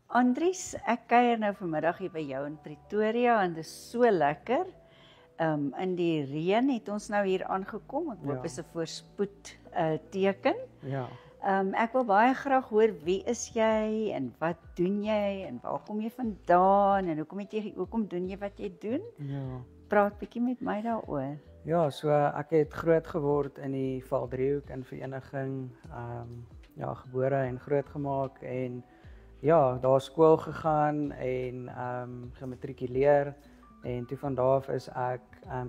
Andries, ek kuier nou vanmiddag hier by jou in Pretoria en dit is so lekker. In die reën het ons nou hier aangekom. Ek hoop is 'n voorspoed teken. Ja. Ek wil baie graag hoor wie is jy en wat doen jy en waar kom jy vandaan en hoekom doen jy wat jy doen? Ja. Praat bietjie met my daaroor. Ja, so ek het groot geword in die Valdriehoek in vereniging, gebore en grootgemaak en ja, daar skool gegaan en gematrikuleer en toe van daar af is ek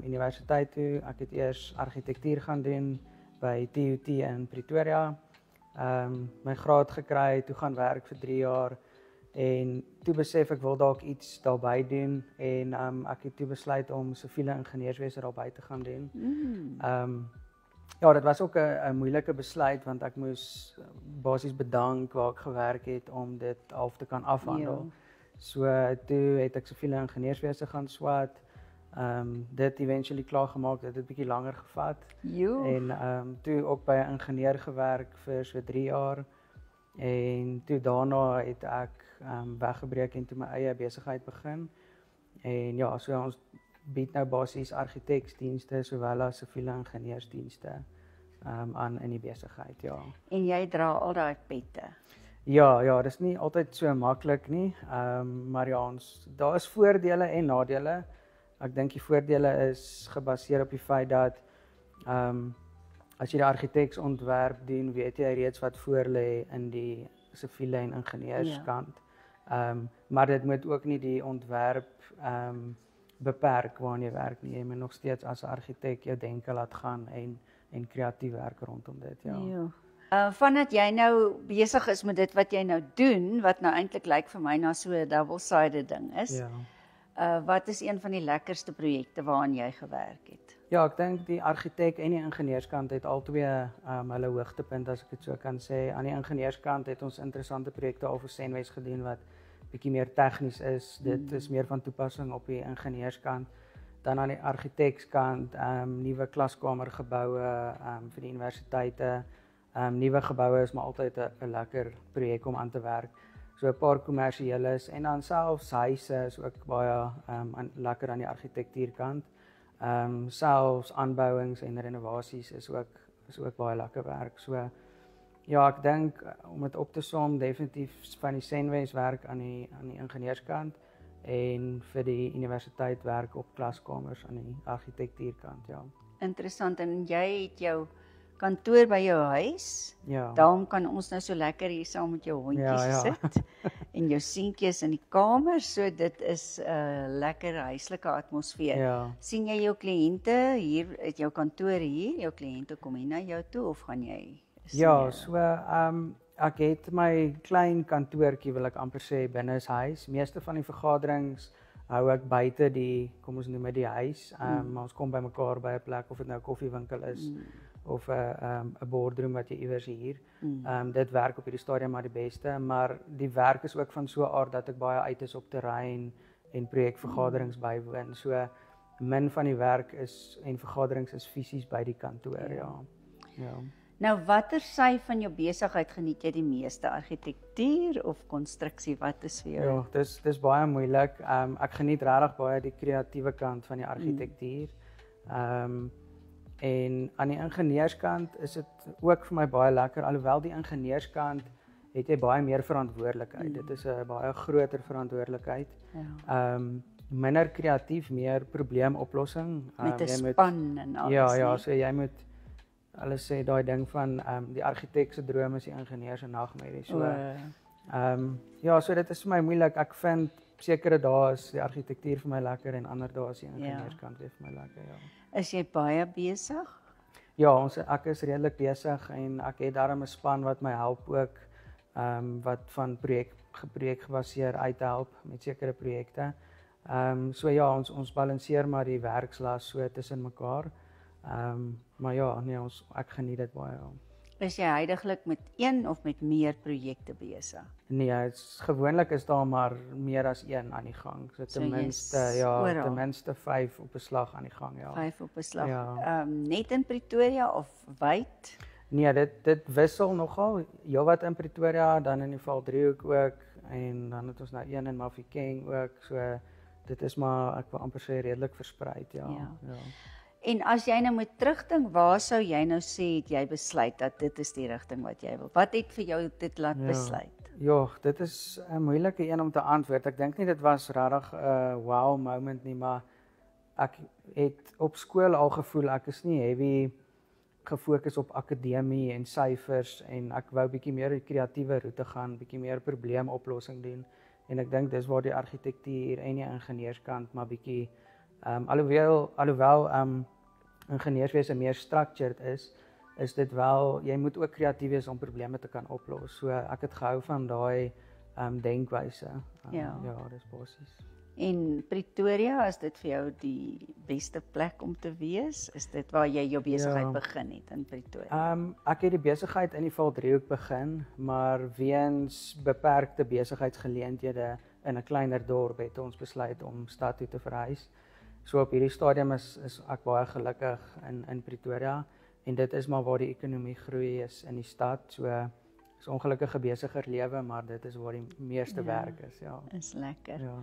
universiteit toe. Ek het eers argitektuur gaan doen by TUT in Pretoria. My graad gekry, toe gaan werk vir 3 jaar en toe besef ek wil dalk iets daarby doen en ek het toe besluit om siviele ingenieurswese daarby te gaan doen. Ja, dit was ook 'n moeilike besluit want ek moes basies bedank waar ek gewerk het om dit half te kan afhandel. Ja. So toe het ek siviele ingenieurswese gaan swat. Dit eventually klaar gemaak, dit het 'n bietjie langer gevat. Jo. En toe ook by 'n ingenieur gewerk vir so 3 jaar. En toe daarna het ek weggebreek en toe my eie besigheid begin. En ja, so ons bied nou basies argitektsdienste sowel as siviele ingenieursdienste aan in die besigheid, ja. En jy dra al daai pette. Ja, dis nie altyd so maklik nie, maar ja, daar is voordele en nadele. Ek dink die voordele is gebaseer op die feit dat as jy die argitektsontwerp doen, weet jy reeds wat voor lê in die siviele en ingenieurskant. Maar dit moet ook nie die ontwerp beperk waarin jy werk nie. Jy moet nog steeds as 'n argitek jou denke laat gaan en kreatief werk rondom dit, ja. Jo. Vandat jy nou besig is met dit wat jy nou doen, wat nou eintlik lyk vir my na so 'n double-sided ding is. Ja. Wat is een van die lekkerste projekte waaraan jy gewerk het? Ja, ek dink die argitek en die ingenieurskant het albei hulle hoogtepunt, as ek dit so kan sê. Aan die ingenieurskant het ons interessante projekte al vir Senwes gedoen wat bietjie meer tegnies is. Dit is meer van toepassing op die ingenieurskant. Dan aan die argitektskant, nuwe klaskamergeboue vir die universiteite. Nuwe geboue is maar altyd 'n lekker projek om aan te werk. So 'n paar kommersieeles en dan selfs huise is ook baie lekker aan die argitektuurkant. Selfs aanbouings en renovasies is ook baie lekker werk. So ja, ek dink om dit op te som definitief van die Senwes werk aan die ingenieurskant en vir die universiteit werk op klaskamers aan die argitektuurkant, ja. Interessant, en jy het jou kantoor by jou huis. Ja. Daarom kan ons nou so lekker hier saam met jou hondjies sit en jou seentjies in die kamer, so dit is 'n lekker huislike atmosfeer. Ja. Sien jy jou kliënte hier, het jou kantoor hier, jou kliënte kom hier na jou toe of gaan jy? Ja, so ek het my klein kantoortjie, wil ek amper sê, binne is huis. Meeste van die vergaderings hou ek buite die, kom ons noem dit die huis. Maar ons kom bymekaar by 'n plek, of dit nou 'n koffiewinkel is of 'n boardroom wat jy iewers hier. Dit werk op hierdie stadium maar die beste, maar die werk is ook van so 'n aard dat ek baie uit is op terrein en projekvergaderings bywoon. So min van die werk en vergaderings is fisies by die kantoor, ja. Nou, watter sy van jou besigheid geniet jy die meeste? Argitektuur of konstruksie? Wat is vir jou? Ja, dis baie moeilik. Ek geniet regtig baie die kreatiewe kant van die argitektuur. En aan die ingenieurskant is dit ook vir my baie lekker, alhoewel die ingenieurskant het jy baie meer verantwoordelikheid. Dit is 'n baie groter verantwoordelikheid. Minder kreatief, meer probleemoplossing. Met 'n span en alles. Ja, so jy moet, hulle sê daai ding van die argitek se droom is die ingenieur se nagmerrie. So so dit is vir my moeilik. Ek vind sekere dae is die argitektuur vir my lekker en ander dae is die ingenieurskant vir my lekker, ja. Is jy baie besig? Ja, ek is redelik besig en ek het daarom 'n span wat my help ook, wat van projek gebaseer uithelp met sekere projekte. So ja, ons balanseer maar die werkslas so tussen mekaar. Maar ja, nee, ek geniet dit baie. Is jy huidiglik met een of met meer projekte besig? Nee, gewoonlik is daar maar meer as een aan die gang. So ten minste 5 op 'n slag aan die gang, ja. 5 op 'n slag. Ja. Net in Pretoria of wyd? Nee, dit wissel nogal. Heelwat in Pretoria, dan in die Valdriehoek ook, en dan het ons nou een in Mafeking ook, so dit is maar, ek wil amper sê redelik verspreid, ja. En as jy nou moet terugdink, waar sou jy nou sê het jy besluit dat dit is die rigting wat jy wil? Wat het vir jou dit laat besluit? Ja, dit is 'n moeilike een om te antwoord. Ek dink nie dit was regtig 'n wow moment nie, maar ek het op skool al gevoel ek is nie heavy gefokus op akademie en syfers en ek wou bietjie meer die kreatiewe roete gaan, bietjie meer probleemoplossing doen en ek dink dis waar die argitektuur en die ingenieurskant maar bietjie alhoewel ingenieurswese meer structured is dit wel, jy moet ook kreatief wees om probleme te kan oplos. So ek het gehou van daai denkwyse. Ja, dis basies. En Pretoria, is dit vir jou die beste plek om te wees? Is dit waar jy jou besigheid begin het in Pretoria? Ek het die besigheid in die Valdriehoek begin, maar weens beperkte besigheidsgeleenthede in 'n kleiner dorp het ons besluit om stad toe te verhuis. So op hierdie stadium is ek baie gelukkig in Pretoria en dit is maar waar die ekonomie groei is in die stad. So is ongelukkige besiger lewe, maar dit is waar die meeste werk is, ja. Is lekker. Ja.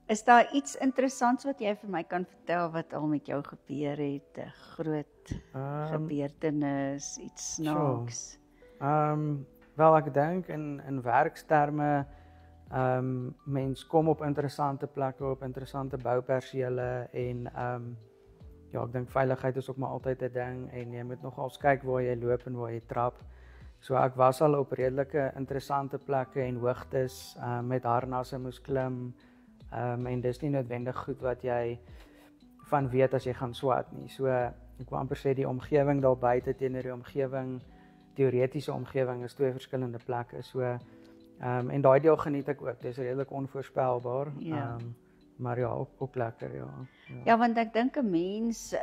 Is daar iets interessants wat jy vir my kan vertel wat al met jou gebeur het? 'n groot gebeurtenis, iets snaaks? Wel ek dink in werksterme mens kom op interessante plekke, op interessante boupersele en ja, ek dink veiligheid is ook maar altyd 'n ding en jy moet nogals kyk waar jy loop en waar jy trap. So ek was al op redelike interessante plekke en hoogtes met harnasse moes klim en dis nie noodwendig goed wat jy van weet as jy gaan swat nie. So ek wil amper sê die omgewing daar buite teenoor die omgewing, teoretiese omgewing is twee verskillende plekke. So en daai deel geniet ek ook. Dis redelik onvoorspelbaar. Maar ja, ook lekker, Ja, want ek dink 'n mens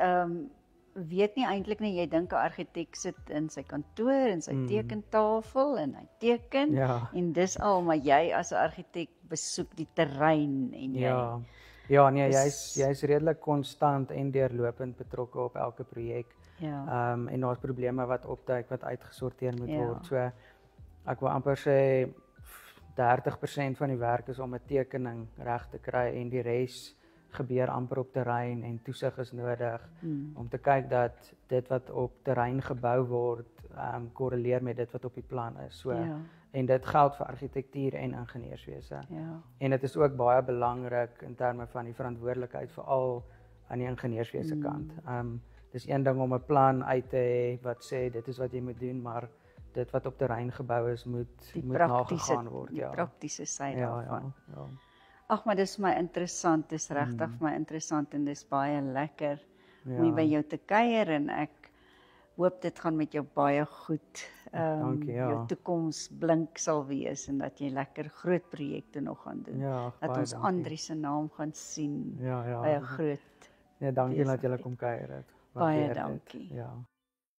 weet nie eintlik nie, jy dink 'n argitek sit in sy kantoor en sy tekentafel en hy teken en dis al, maar jy as 'n argitek besoek die terrein en jy jy's redelik konstant en deurlopend betrokke op elke projek. En daar's probleme wat opduik wat uitgesorteer moet word. So ek wil amper sê 30% van die werk is om 'n tekening reg te kry en die res gebeur amper op terrein en toesig is nodig om te kyk dat dit wat op terrein gebou word korreleer met dit wat op die plan is. So en dit geld vir argitektuur en ingenieurswese. En dit is ook baie belangrik in terme van die verantwoordelikheid veral aan die ingenieurswese kant. Dis een ding om 'n plan uit te hê wat sê dit is wat jy moet doen, maar dit wat op terrein gebou is moet nagegaan word. Die praktiese sy daarvan. Ja. Ag, maar dis vir my interessant, dis regtig vir my interessant en dis baie lekker om by jou te kuier en ek hoop dit gaan met jou baie goed. Dankie, jou toekoms blink sal wees en dat jy lekker groot projekte nog gaan doen. Dat ons Andri se naam gaan sien by 'n groot. Nee, dankie dat jy kom kuier het. Baie dankie.